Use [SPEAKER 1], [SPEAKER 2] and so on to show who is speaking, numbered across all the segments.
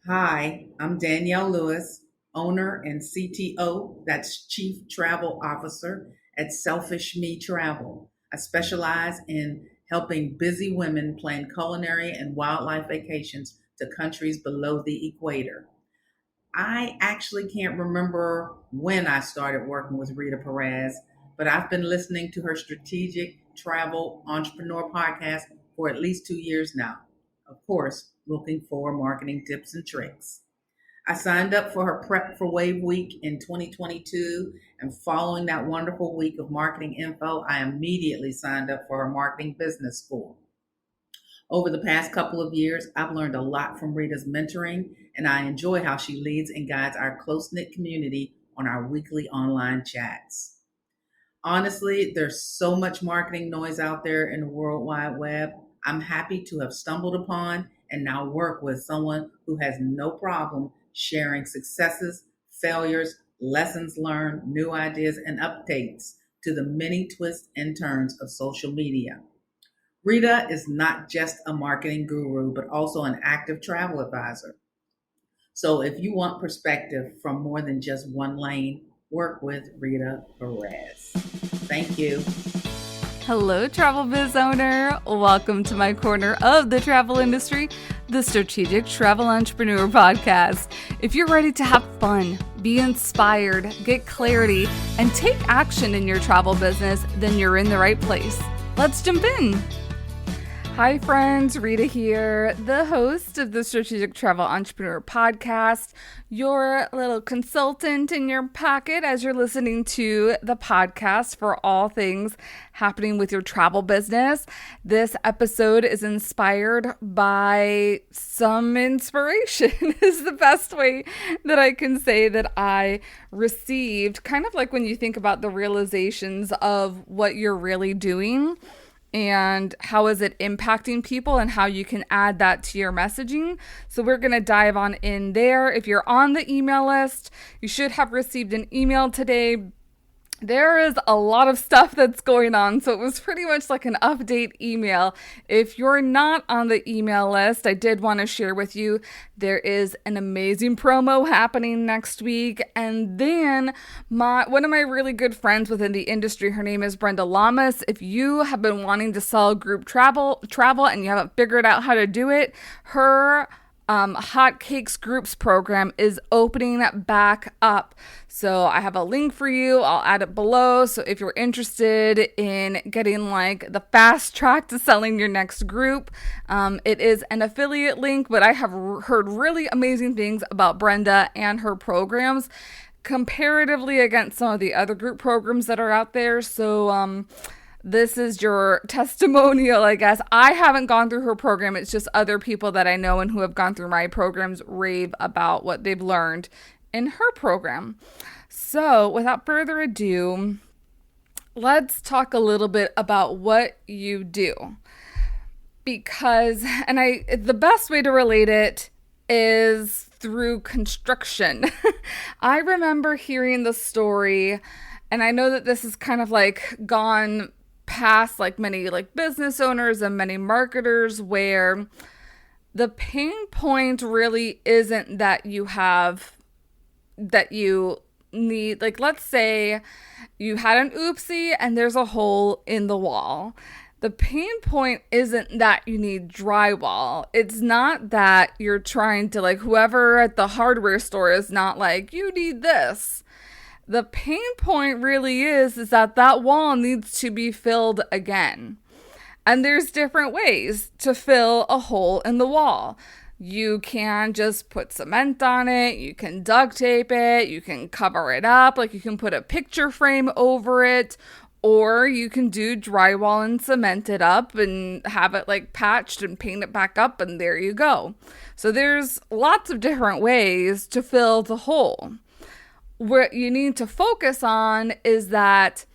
[SPEAKER 1] Hi, I'm Danielle Lewis, owner and CTO, that's Chief Travel Officer at Selfish Me Travel. I specialize in helping busy women plan culinary and wildlife vacations to countries below the equator. I actually can't remember when I started working with Rita Perez, but I've been listening to her strategic travel entrepreneur podcast for at least 2 years now. Of course, looking for marketing tips and tricks. I signed up for her Prep for Wave Week in 2022, and following that wonderful week of marketing info, I immediately signed up for her marketing business school. Over the past couple of years, I've learned a lot from Rita's mentoring, and I enjoy how she leads and guides our close knit community on our weekly online chats. Honestly, there's so much marketing noise out there in the World Wide Web. I'm happy to have stumbled upon and now work with someone who has no problem sharing successes, failures, lessons learned, new ideas, and updates to the many twists and turns of social media. Rita is not just a marketing guru, but also an active travel advisor. So if you want perspective from more than just one lane, work with Rita Perez. Thank you.
[SPEAKER 2] Hello, travel biz owner. Welcome to my corner of the travel industry, the Strategic Travel Entrepreneur Podcast. If you're ready to have fun, be inspired, get clarity, and take action in your travel business, then you're in the right place. Let's jump in. Hi friends, Rita here, the host of the Strategic Travel Entrepreneur Podcast, your little consultant in your pocket as you're listening to the podcast for all things happening with your travel business. This episode is inspired by some inspiration is the best way that I can say that I received, kind of like when you think about the realizations of what you're really doing and how is it impacting people and how you can add that to your messaging. So we're going to dive on in there. If you're on the email list, you should have received an email today. There is a lot of stuff that's going on, so it was pretty much like an update email. If you're not on the email list, I did want to share with you, there is an amazing promo happening next week. And then one of my really good friends within the industry, her name is Brenda Lamas. If you have been wanting to sell group travel and you haven't figured out how to do it, her Hotcakes Groups program is opening back up. So I have a link for you. I'll add it below. So if you're interested in getting like the fast track to selling your next group, it is an affiliate link, but I have heard really amazing things about Brenda and her programs comparatively against some of the other group programs that are out there. So, this is your testimonial, I guess. I haven't gone through her program. It's just other people that I know and who have gone through my programs rave about what they've learned in her program. So without further ado, let's talk a little bit about what you do. Because, the best way to relate it is through construction. I remember hearing the story, and I know that this is kind of like gone past like many like business owners and many marketers, where the pain point really isn't that you need, like, let's say you had an oopsie and there's a hole in the wall. The pain point isn't that you need drywall. It's not that you're trying to, like, whoever at the hardware store is not like, you need this. The pain point really is that wall needs to be filled again. And there's different ways to fill a hole in the wall. You can just put cement on it. You can duct tape it. You can cover it up. Like, you can put a picture frame over it. Or you can do drywall and cement it up and have it like patched and paint it back up, and there you go. So there's lots of different ways to fill the hole. What you need to focus on is that,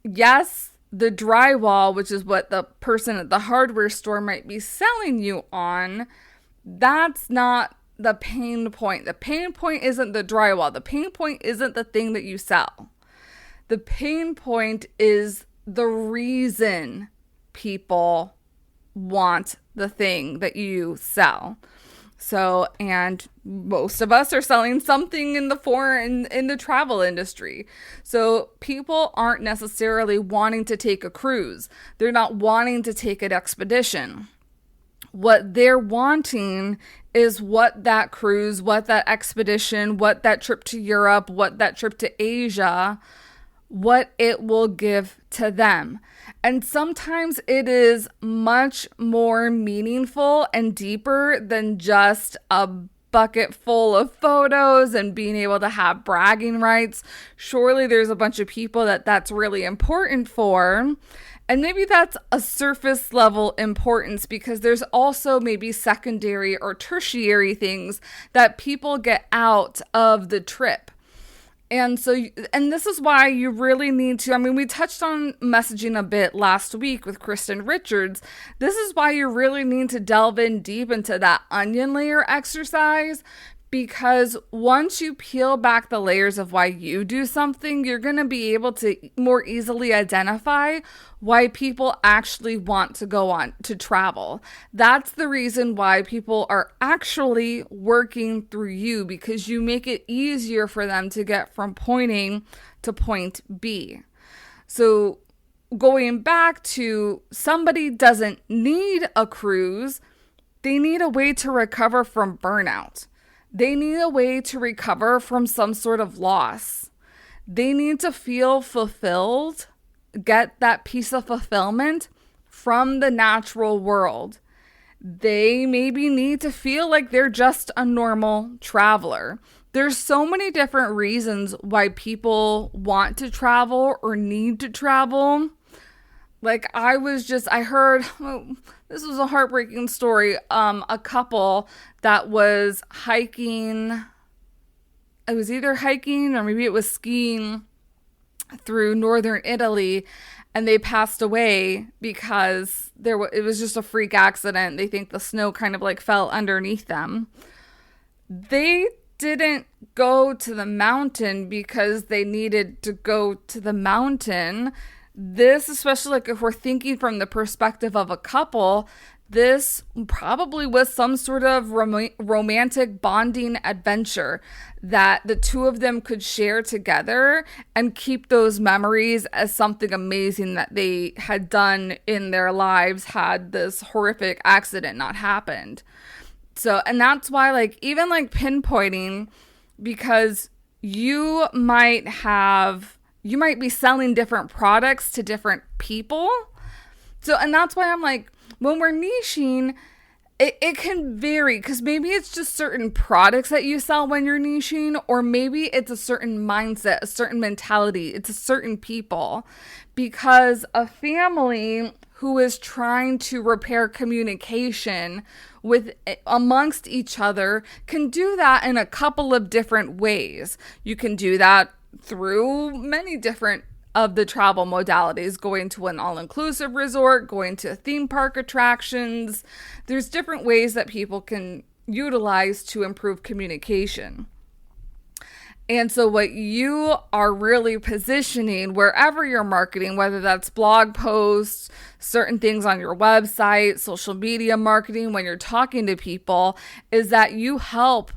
[SPEAKER 2] yes, the drywall, which is what the person at the hardware store might be selling you on, that's not the pain point. The pain point isn't the drywall. The pain point isn't the thing that you sell. The pain point is the reason people want the thing that you sell. So, and most of us are selling something in the travel industry. So, people aren't necessarily wanting to take a cruise. They're not wanting to take an expedition. What they're wanting is what that cruise, what that expedition, what that trip to Europe, what that trip to Asia, what it will give to them. And sometimes it is much more meaningful and deeper than just a bucket full of photos and being able to have bragging rights. Surely there's a bunch of people that that's really important for. And maybe that's a surface level importance, because there's also maybe secondary or tertiary things that people get out of the trip. And so, and this is why you really need to, I mean, we touched on messaging a bit last week with Kristen Richards. This is why you really need to delve in deep into that onion layer exercise, because once you peel back the layers of why you do something, you're going to be able to more easily identify why people actually want to go on to travel. That's the reason why people are actually working through you, because you make it easier for them to get from point A to point B. So going back to, somebody doesn't need a cruise, they need a way to recover from burnout. They need a way to recover from some sort of loss. They need to feel fulfilled, get that piece of fulfillment from the natural world. They maybe need to feel like they're just a normal traveler. There's so many different reasons why people want to travel or need to travel. Like I heard, this was a heartbreaking story. A couple that was hiking, it was either hiking or maybe it was skiing through northern Italy, and they passed away because it was just a freak accident. They think the snow kind of like fell underneath them. They didn't go to the mountain because they needed to go to the mountain. This, especially like if we're thinking from the perspective of a couple, this probably was some sort of romantic bonding adventure that the two of them could share together and keep those memories as something amazing that they had done in their lives had this horrific accident not happened. So, and that's why, like, even like pinpointing, because you might be selling different products to different people. So, and that's why I'm like, when we're niching, it can vary, because maybe it's just certain products that you sell when you're niching, or maybe it's a certain mindset, a certain mentality, it's a certain people. Because a family who is trying to repair communication with amongst each other can do that in a couple of different ways. You can do that through many different of the travel modalities, going to an all-inclusive resort, going to theme park attractions. There's different ways that people can utilize to improve communication. And so what you are really positioning wherever you're marketing, whether that's blog posts, certain things on your website, social media marketing, when you're talking to people, is that you help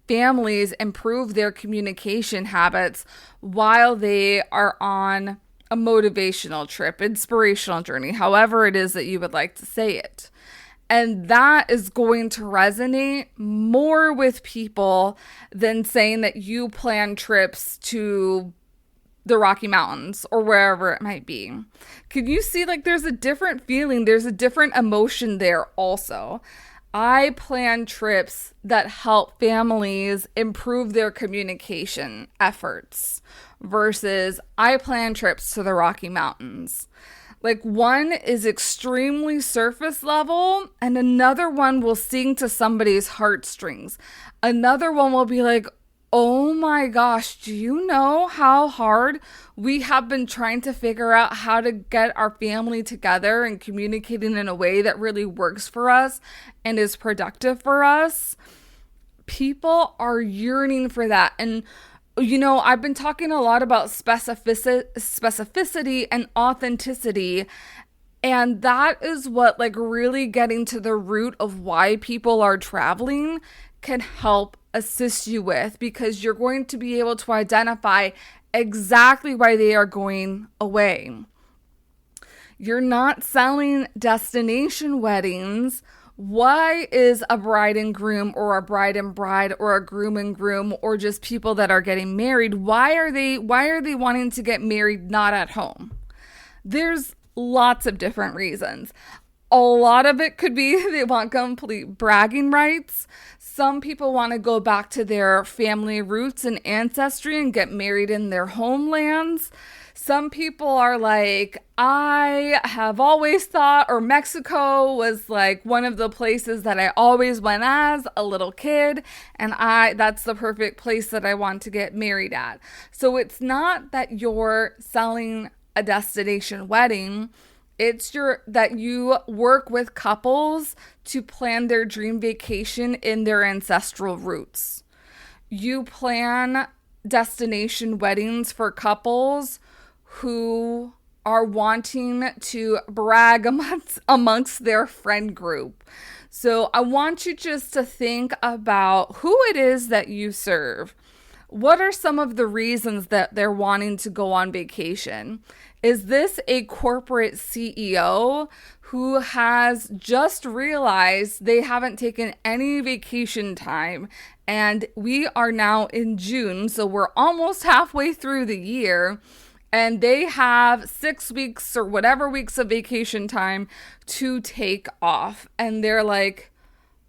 [SPEAKER 2] families improve their communication habits while they are on a motivational trip, inspirational journey, however it is that you would like to say it. And that is going to resonate more with people than saying that you plan trips to the Rocky Mountains or wherever it might be. Can you see, like, there's a different feeling, there's a different emotion there also. I plan trips that help families improve their communication efforts versus I plan trips to the Rocky Mountains. Like, one is extremely surface level and another one will sing to somebody's heartstrings. Another one will be like, oh my gosh, do you know how hard we have been trying to figure out how to get our family together and communicating in a way that really works for us and is productive for us? People are yearning for that. And, you know, I've been talking a lot about specificity and authenticity. And that is what, like, really getting to the root of why people are traveling can help assist you with, because you're going to be able to identify exactly why they are going away. You're not selling destination weddings. Why is a bride and groom, or a bride and bride, or a groom and groom, or just people that are getting married, why are they wanting to get married not at home? There's lots of different reasons. A lot of it could be they want complete bragging rights. Some people want to go back to their family roots and ancestry and get married in their homelands. Some people are like, I have always thought, or Mexico was like one of the places that I always went as a little kid, and that's the perfect place that I want to get married at. So it's not that you're selling a destination wedding. It's that you work with couples to plan their dream vacation in their ancestral roots. You plan destination weddings for couples who are wanting to brag amongst their friend group. So I want you just to think about who it is that you serve. What are some of the reasons that they're wanting to go on vacation? Is this a corporate CEO who has just realized they haven't taken any vacation time, and we are now in June, so we're almost halfway through the year, and they have 6 weeks or whatever weeks of vacation time to take off, and they're like,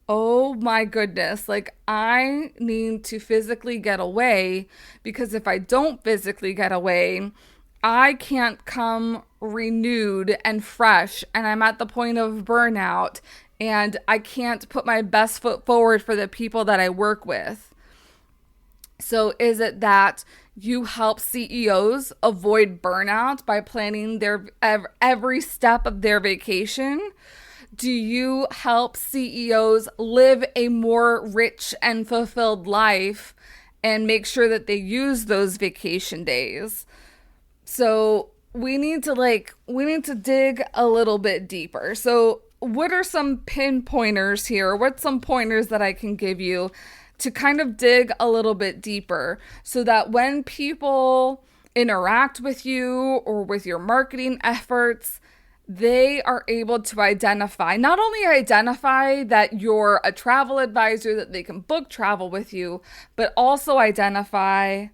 [SPEAKER 2] oh my goodness, like, I need to physically get away, because if I don't physically get away, I can't come renewed and fresh, and I'm at the point of burnout, and I can't put my best foot forward for the people that I work with. So is it that you help CEOs avoid burnout by planning their every step of their vacation? Do you help CEOs live a more rich and fulfilled life and make sure that they use those vacation days? So we need to dig a little bit deeper. So what are some pinpointers here? What's some pointers that I can give you to kind of dig a little bit deeper, so that when people interact with you or with your marketing efforts, they are able to not only identify that you're a travel advisor, that they can book travel with you, but also identify,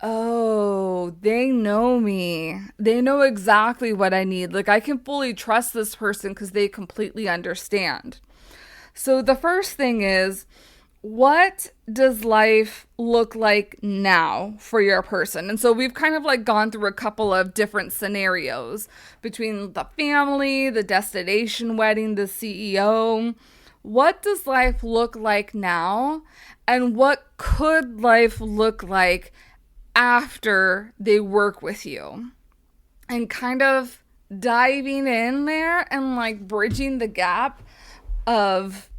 [SPEAKER 2] oh, they know me. They know exactly what I need. Like, I can fully trust this person because they completely understand. So the first thing is, what does life look like now for your person? And so we've kind of like gone through a couple of different scenarios between the family, the destination wedding, the CEO. What does life look like now? And what could life look like after they work with you? And kind of diving in there and like bridging the gap of,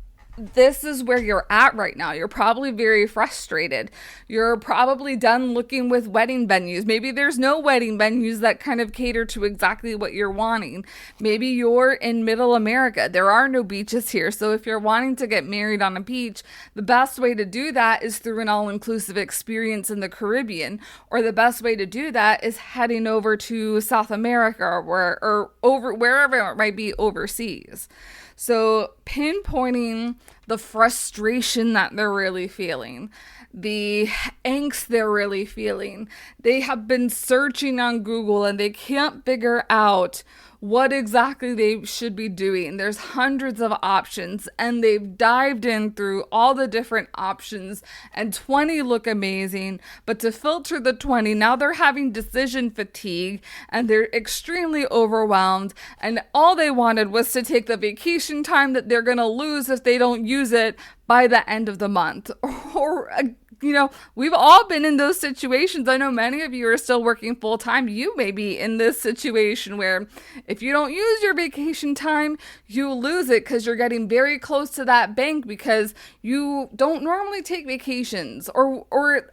[SPEAKER 2] this is where you're at right now. You're probably very frustrated. You're probably done looking with wedding venues. Maybe there's no wedding venues that kind of cater to exactly what you're wanting. Maybe you're in middle America. There are no beaches here. So if you're wanting to get married on a beach, the best way to do that is through an all-inclusive experience in the Caribbean. Or the best way to do that is heading over to South America or over wherever it might be overseas. So pinpointing the frustration that they're really feeling, the angst they're really feeling. They have been searching on Google and they can't figure out what exactly they should be doing. There's hundreds of options, and they've dived in through all the different options, and 20 look amazing, but to filter the 20, now they're having decision fatigue and they're extremely overwhelmed, and all they wanted was to take the vacation time that they're going to lose if they don't use it by the end of the month. Or we've all been in those situations. I know many of you are still working full time. You may be in this situation where if you don't use your vacation time, you lose it because you're getting very close to that bank because you don't normally take vacations, or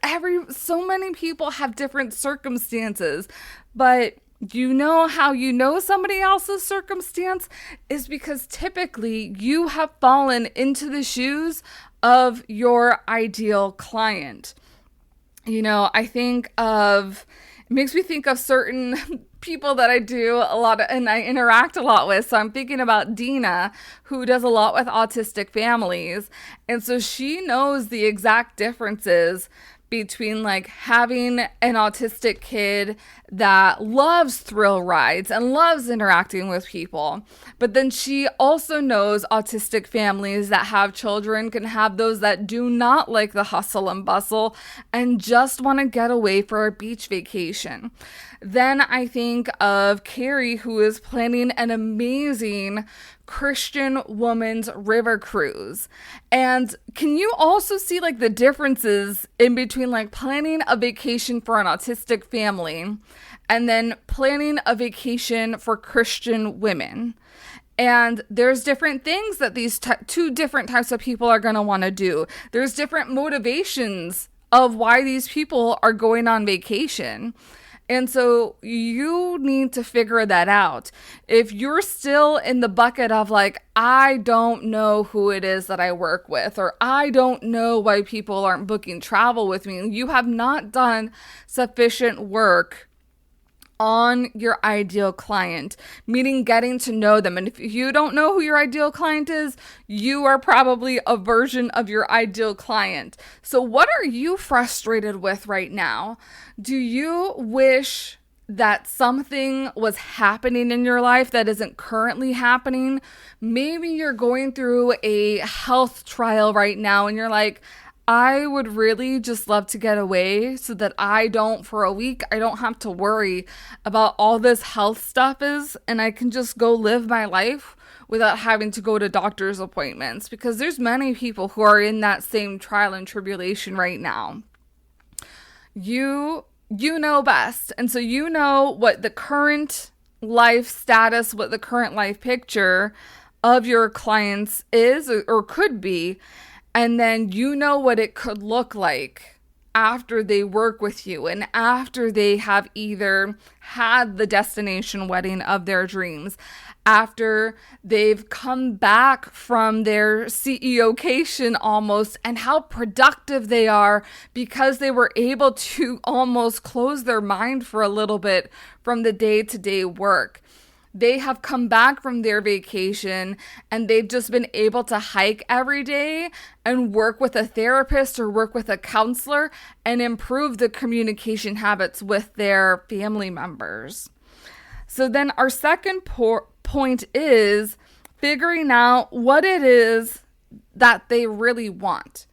[SPEAKER 2] so many people have different circumstances. But You know how you know somebody else's circumstance is because typically you have fallen into the shoes of your ideal client. It makes me think of certain people that I do a lot of, and I interact a lot with. So I'm thinking about Dina, who does a lot with autistic families. And so she knows the exact differences between like having an autistic kid that loves thrill rides and loves interacting with people. But then she also knows autistic families that have children can have those that do not like the hustle and bustle and just want to get away for a beach vacation. Then I think of Carrie, who is planning an amazing Christian woman's river cruise. And can you also see like the differences in between like planning a vacation for an autistic family and then planning a vacation for Christian women? And there's different things that these two different types of people are going to want to do. There's different motivations of why these people are going on vacation. And so you need to figure that out. If you're still in the bucket of like, I don't know who it is that I work with, or I don't know why people aren't booking travel with me, you have not done sufficient work on your ideal client, meaning getting to know them. And if you don't know who your ideal client is, you are probably a version of your ideal client. So what are you frustrated with right now? Do you wish that something was happening in your life that isn't currently happening? Maybe you're going through a health trial right now and you're like, I would really just love to get away so that for a week, I don't have to worry about all this health stuff and I can just go live my life without having to go to doctor's appointments, because there's many people who are in that same trial and tribulation right now. You know best. And so you know what the current life status, what the current life picture of your clients is or could be. And then you know what it could look like after they work with you and after they have either had the destination wedding of their dreams, after they've come back from their CEO-cation almost, and how productive they are because they were able to almost close their mind for a little bit from the day-to-day work. They have come back from their vacation and they've just been able to hike every day and work with a therapist or work with a counselor and improve the communication habits with their family members. So then our second point is figuring out what it is that they really want.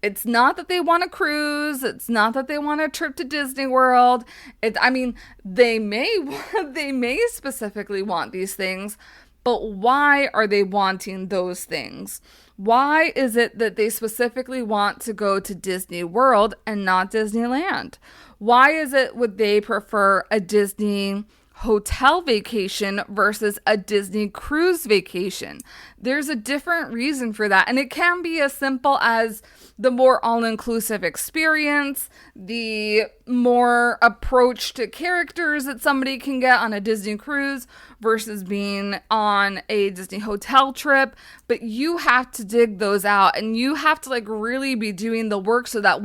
[SPEAKER 2] It's not that they want a cruise. It's not that they want a trip to Disney World. They may specifically want these things, but why are they wanting those things? Why is it that they specifically want to go to Disney World and not Disneyland? Why is it would they prefer a Disney hotel vacation versus a Disney cruise vacation? There's a different reason for that. And it can be as simple as the more all-inclusive experience, the more approach to characters that somebody can get on a Disney cruise versus being on a Disney hotel trip. But you have to dig those out and you have to like really be doing the work so that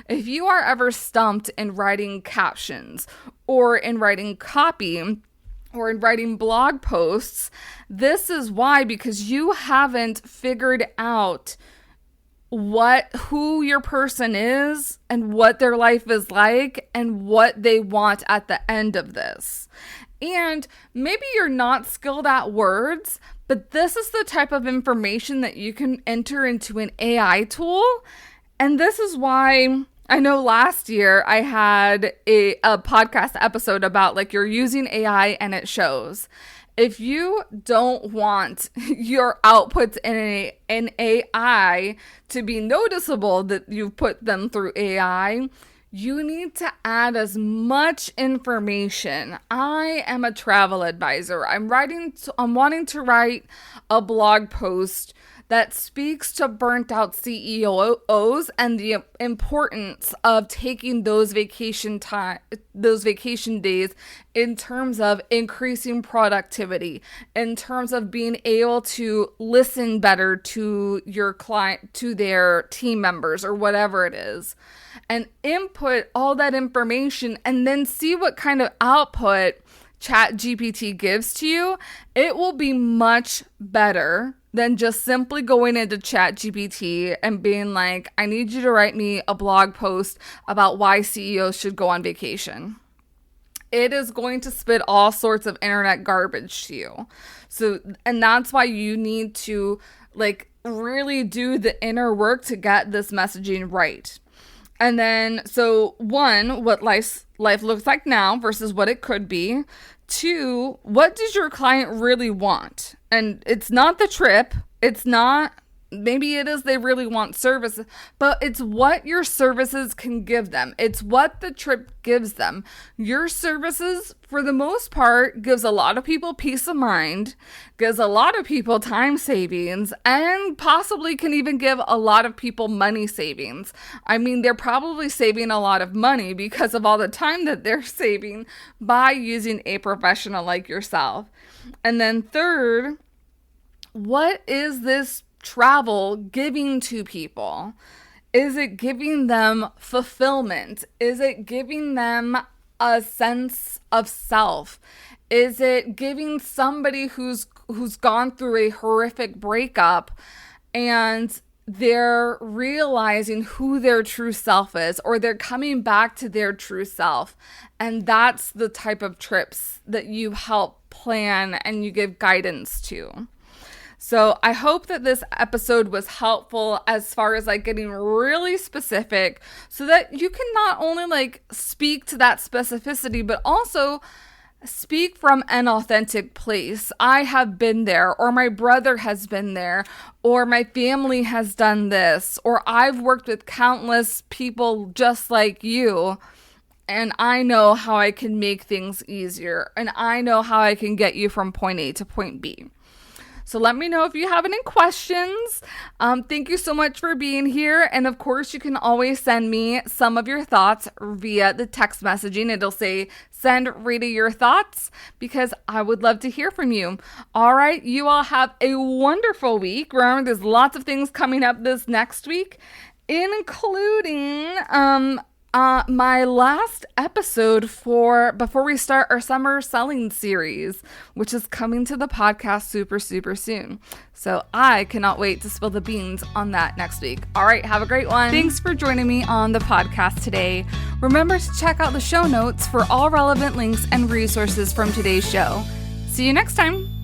[SPEAKER 2] if you are ever stumped in writing captions or in writing copy or in writing blog posts, this is why, because you haven't figured out who your person is and what their life is like and what they want at the end of this. And maybe you're not skilled at words, but this is the type of information that you can enter into an AI tool. And this is why I know last year I had a podcast episode about like you're using AI and it shows. If you don't want your outputs in an AI to be noticeable that you've put them through AI, you need to add as much information. I am a travel advisor. I'm wanting to write a blog post that speaks to burnt out CEOs and the importance of taking those vacation days in terms of increasing productivity, in terms of being able to listen better to your client, to their team members or whatever it is, and input all that information and then see what kind of output ChatGPT gives to you. It will be much better than just simply going into ChatGPT and being like, I need you to write me a blog post about why CEOs should go on vacation. It is going to spit all sorts of internet garbage to you. So, and that's why you need to really do the inner work to get this messaging right. And then, so one, what life looks like now versus what it could be. Two, what does your client really want? And it's not the trip. It's not, maybe it is they really want services, but it's what your services can give them. It's what the trip gives them. Your services, for the most part, gives a lot of people peace of mind, gives a lot of people time savings, and possibly can even give a lot of people money savings. I mean, they're probably saving a lot of money because of all the time that they're saving by using a professional like yourself. And then third, what is this travel giving to people? Is it giving them fulfillment? Is it giving them a sense of self? Is it giving somebody who's gone through a horrific breakup and they're realizing who their true self is, or they're coming back to their true self? And that's the type of trips that you help plan and you give guidance to. So I hope that this episode was helpful as far as getting really specific so that you can not only speak to that specificity, but also speak from an authentic place. I have been there, or my brother has been there, or my family has done this, or I've worked with countless people just like you. And I know how I can make things easier, and I know how I can get you from point A to point B. So let me know if you have any questions. Thank you so much for being here. And of course, you can always send me some of your thoughts via the text messaging. It'll say, send Rita your thoughts, because I would love to hear from you. All right. You all have a wonderful week. Remember, there's lots of things coming up this next week, including my last episode before we start our summer selling series, which is coming to the podcast super, super soon. So I cannot wait to spill the beans on that next week. All right, have a great one. Thanks for joining me on the podcast today. Remember to check out the show notes for all relevant links and resources from today's show. See you next time.